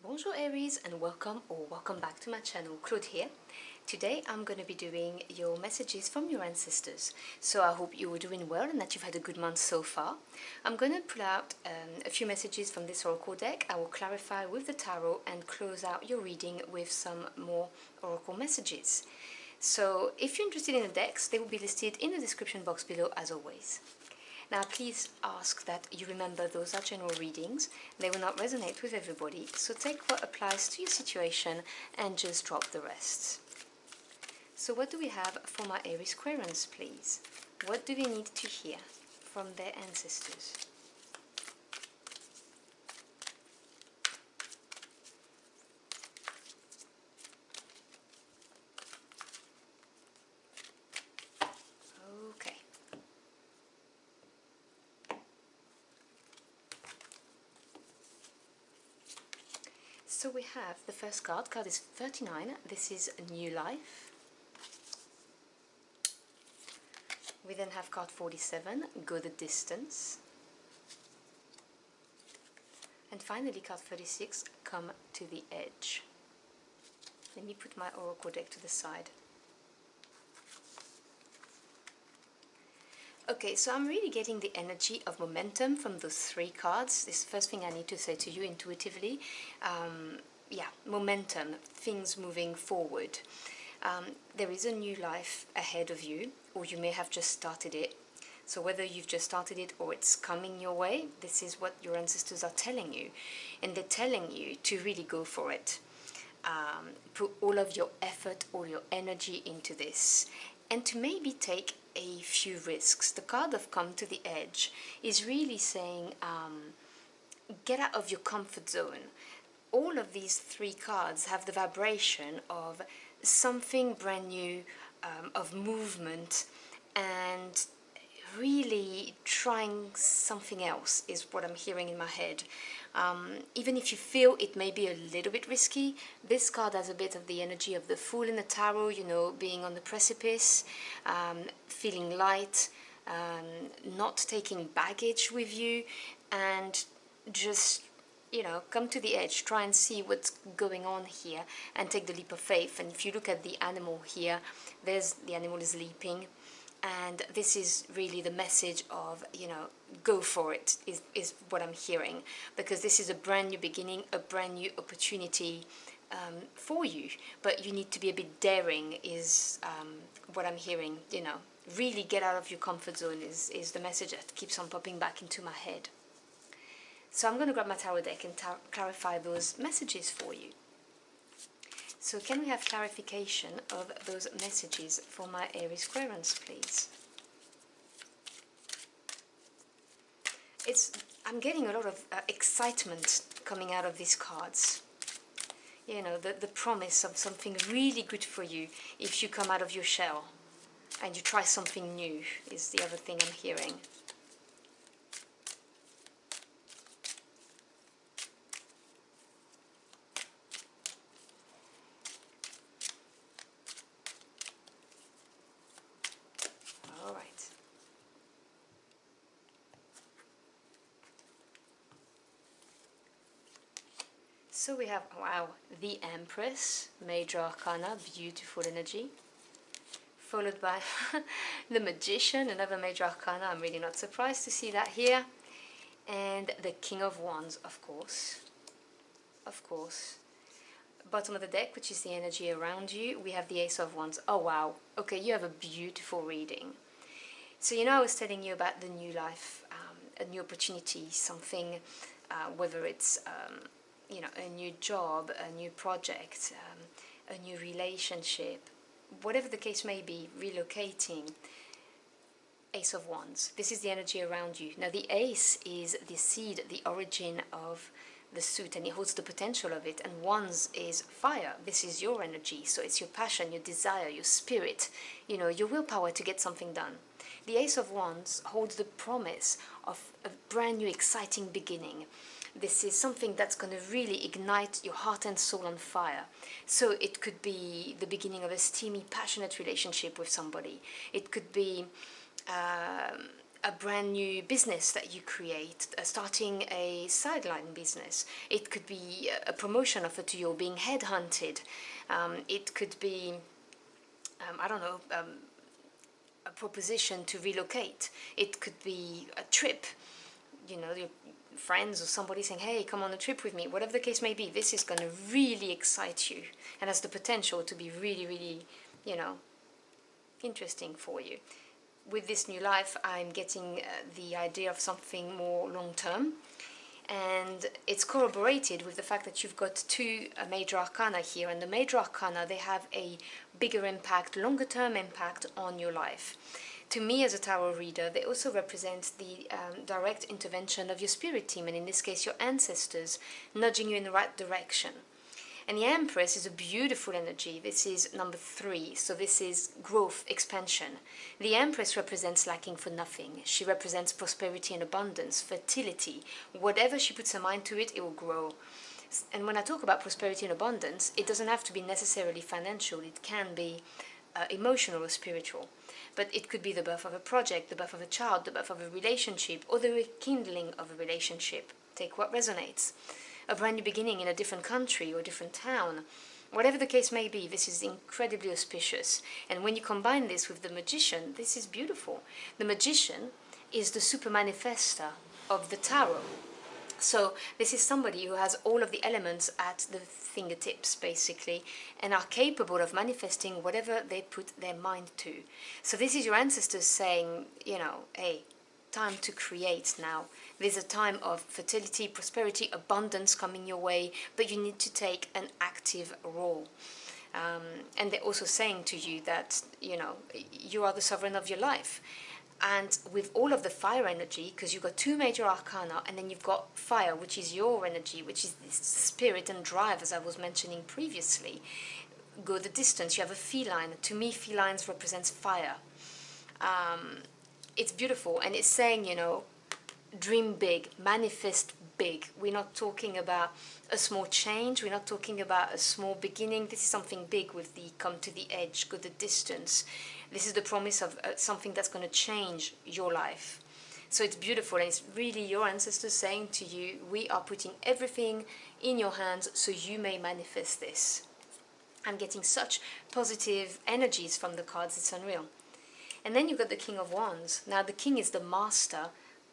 Bonjour Aries and welcome back to my channel. Claude here. Today I'm going to be doing your messages from your ancestors. So I hope you are doing well and that you've had a good month so far. I'm going to pull out a few messages from this oracle deck. I will clarify with the tarot and close out your reading with some more oracle messages. So if you're interested in the decks, they will be listed in the description box below as always. Now please ask that you remember those are general readings, they will not resonate with everybody, so take what applies to your situation and just drop the rest. So what do we have for my Aries Aquarians, please? What do they need to hear from their ancestors? Okay. So we have the first card is 39, this is a new life. We then have card 47, go the distance. And finally card 36, come to the edge. Let me put my oracle deck to the side. Okay, so I'm really getting the energy of momentum from those three cards. This is the first thing I need to say to you intuitively. Yeah, momentum, things moving forward. There is a new life ahead of you, or you may have just started it. So whether you've just started it or it's coming your way, this is what your ancestors are telling you. And they're telling you to really go for it. Put all of your effort, all your energy into this. And to maybe take a few risks. The card of come to the edge is really saying get out of your comfort zone. All of these three cards have the vibration of something brand new, of movement, and really trying something else is what I'm hearing in my head. Even if you feel it may be a little bit risky, this card has a bit of the energy of the Fool in the tarot, you know, being on the precipice, feeling light, not taking baggage with you, and just, you know, come to the edge, try and see what's going on here and take the leap of faith. And if you look at the animal here, the animal is leaping. And this is really the message of, you know, go for it, is what I'm hearing. Because this is a brand new beginning, a brand new opportunity for you. But you need to be a bit daring, is what I'm hearing, you know. Really get out of your comfort zone is the message that keeps on popping back into my head. So I'm going to grab my tarot deck and clarify those messages for you. So can we have clarification of those messages for my Aries Aquarians, please? I'm getting a lot of excitement coming out of these cards. You know, the promise of something really good for you if you come out of your shell and you try something new is the other thing I'm hearing. So we have, wow, the Empress, Major Arcana, beautiful energy, followed by the Magician, another Major Arcana. I'm really not surprised to see that here, and the King of Wands, of course. Bottom of the deck, which is the energy around you, we have the Ace of Wands. Oh wow, okay, you have a beautiful reading. So you know I was telling you about the new life, a new opportunity, something, whether it's you know, a new job, a new project, a new relationship, whatever the case may be, relocating. Ace of Wands. This is the energy around you. Now the Ace is the seed, the origin of the suit, and it holds the potential of it. And Wands is fire. This is your energy. So it's your passion, your desire, your spirit, you know, your willpower to get something done. The Ace of Wands holds the promise of a brand new exciting beginning. This is something that's going to really ignite your heart and soul on fire. So it could be the beginning of a steamy, passionate relationship with somebody. It could be a brand new business that you create, starting a sideline business. It could be a promotion offer to you, or being headhunted. It could be, I don't know, a proposition to relocate. It could be a trip, you know, your friends or somebody saying, hey, come on a trip with me. Whatever the case may be, this is going to really excite you and has the potential to be really, really, you know, interesting for you. With this new life, I'm getting the idea of something more long-term, and it's corroborated with the fact that you've got two major arcana here, and the major arcana, they have a bigger impact, longer term impact on your life. To me, as a tarot reader, they also represent the direct intervention of your spirit team, and in this case your ancestors, nudging you in the right direction. And the Empress is a beautiful energy. This is number 3, so this is growth, expansion. The Empress represents lacking for nothing. She represents prosperity and abundance, fertility. Whatever she puts her mind to it, it will grow. And when I talk about prosperity and abundance, it doesn't have to be necessarily financial. It can be emotional or spiritual. But it could be the birth of a project, the birth of a child, the birth of a relationship, or the rekindling of a relationship. Take what resonates. A brand new beginning in a different country or a different town. Whatever the case may be, this is incredibly auspicious. And when you combine this with the Magician, this is beautiful. The Magician is the super manifester of the tarot. So this is somebody who has all of the elements at the fingertips, basically, and are capable of manifesting whatever they put their mind to. So this is your ancestors saying, you know, hey, time to create now. There's a time of fertility, prosperity, abundance coming your way, but you need to take an active role. And they're also saying to you that, you know, you are the sovereign of your life. And with all of the fire energy, because you've got two major arcana, and then you've got fire, which is your energy, which is this spirit and drive, as I was mentioning previously. Go the distance. You have a feline. To me, felines represents fire. It's beautiful, and it's saying, you know, dream big, manifest big. We're not talking about a small change. We're not talking about a small beginning. This is something big with the come to the edge, go the distance. This is the promise of something that's going to change your life. So it's beautiful, and it's really your ancestors saying to you, we are putting everything in your hands so you may manifest this. I'm getting such positive energies from the cards, it's unreal. And then you've got the King of Wands. Now the King is the master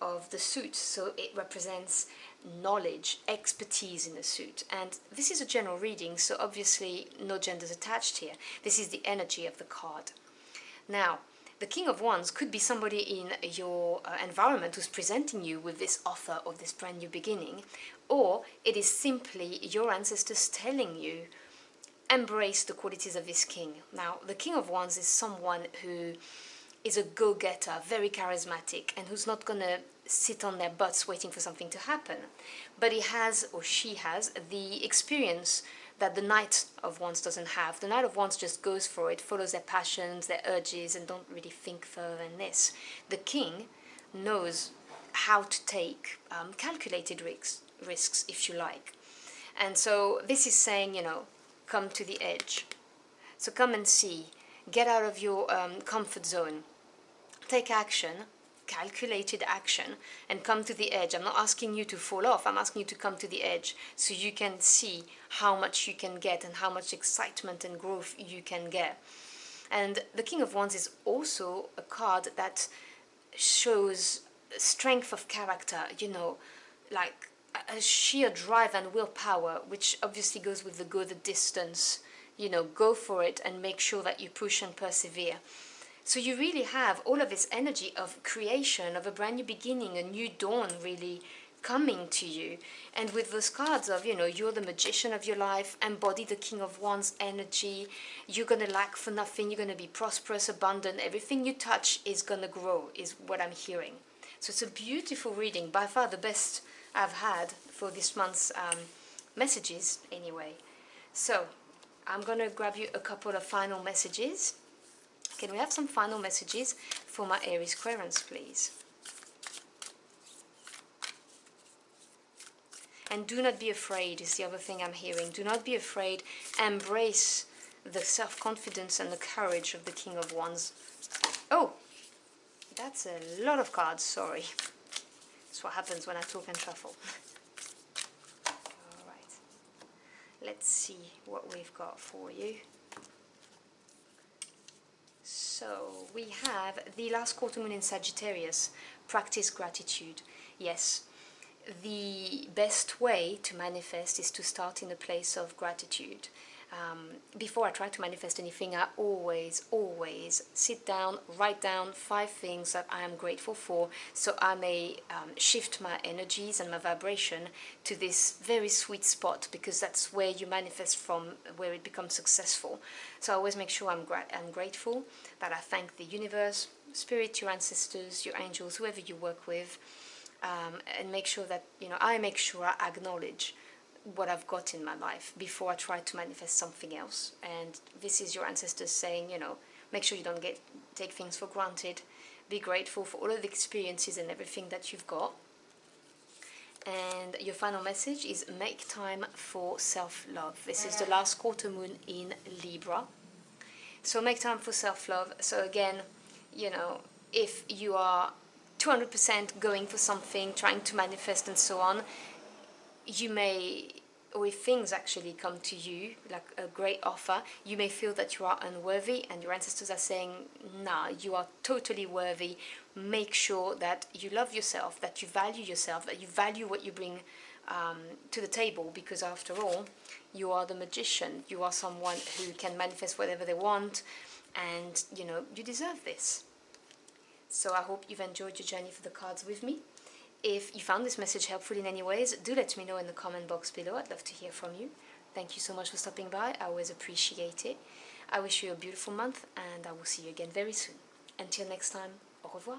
of the suit, so it represents knowledge, expertise in the suit. And this is a general reading, so obviously no genders attached here. This is the energy of the card. Now, the King of Wands could be somebody in your environment who's presenting you with this offer of this brand new beginning, or it is simply your ancestors telling you, embrace the qualities of this king. Now, the King of Wands is someone who is a go-getter, very charismatic, and who's not going to sit on their butts waiting for something to happen. But he has, or she has, the experience that the Knight of Wands doesn't have. The Knight of Wands just goes for it, follows their passions, their urges, and don't really think further than this. The King knows how to take calculated risks, if you like. And so this is saying, you know, come to the edge. So come and see. Get out of your comfort zone. Take action, calculated action, and come to the edge. I'm not asking you to fall off. I'm asking you to come to the edge so you can see how much you can get and how much excitement and growth you can get. And the King of Wands is also a card that shows strength of character, you know, like a sheer drive and willpower, which obviously goes with the go the distance, you know, go for it and make sure that you push and persevere. So you really have all of this energy of creation, of a brand new beginning, a new dawn really coming to you. And with those cards of, you know, you're the magician of your life, embody the King of Wands energy, you're going to lack for nothing, you're going to be prosperous, abundant, everything you touch is going to grow, is what I'm hearing. So it's a beautiful reading, by far the best I've had for this month's messages anyway. So I'm going to grab you a couple of final messages. Can we have some final messages for my Aries Querents, please? And do not be afraid is the other thing I'm hearing. Do not be afraid. Embrace the self-confidence and the courage of the King of Wands. Oh, That's a lot of cards, sorry. That's what happens when I talk and shuffle. Alright, let's see what we've got for you. So we have the last quarter moon in Sagittarius. Practice gratitude. Yes, the best way to manifest is to start in a place of gratitude. Before I try to manifest anything, I always sit down, write down 5 things that I am grateful for, so I may shift my energies and my vibration to this very sweet spot, because that's where you manifest from, where it becomes successful. So I always make sure I'm grateful, that I thank the universe, spirit, your ancestors, your angels, whoever you work with, and make sure that, you know, I make sure I acknowledge what I've got in my life before I try to manifest something else. And this is your ancestors saying, you know, make sure you don't take things for granted. Be grateful for all of the experiences and everything that you've got. And your final message is make time for self-love. This is the last quarter moon in Libra. So make time for self-love. So again, you know, if you are 200% going for something, trying to manifest and so on, you may, or if things actually come to you, like a great offer, you may feel that you are unworthy, and your ancestors are saying, nah, you are totally worthy. Make sure that you love yourself, that you value what you bring to the table, because after all, you are the magician. You are someone who can manifest whatever they want, and, you know, you deserve this. So I hope you've enjoyed your journey for the cards with me. If you found this message helpful in any ways, do let me know in the comment box below. I'd love to hear from you. Thank you so much for stopping by. I always appreciate it. I wish you a beautiful month, and I will see you again very soon. Until next time, au revoir.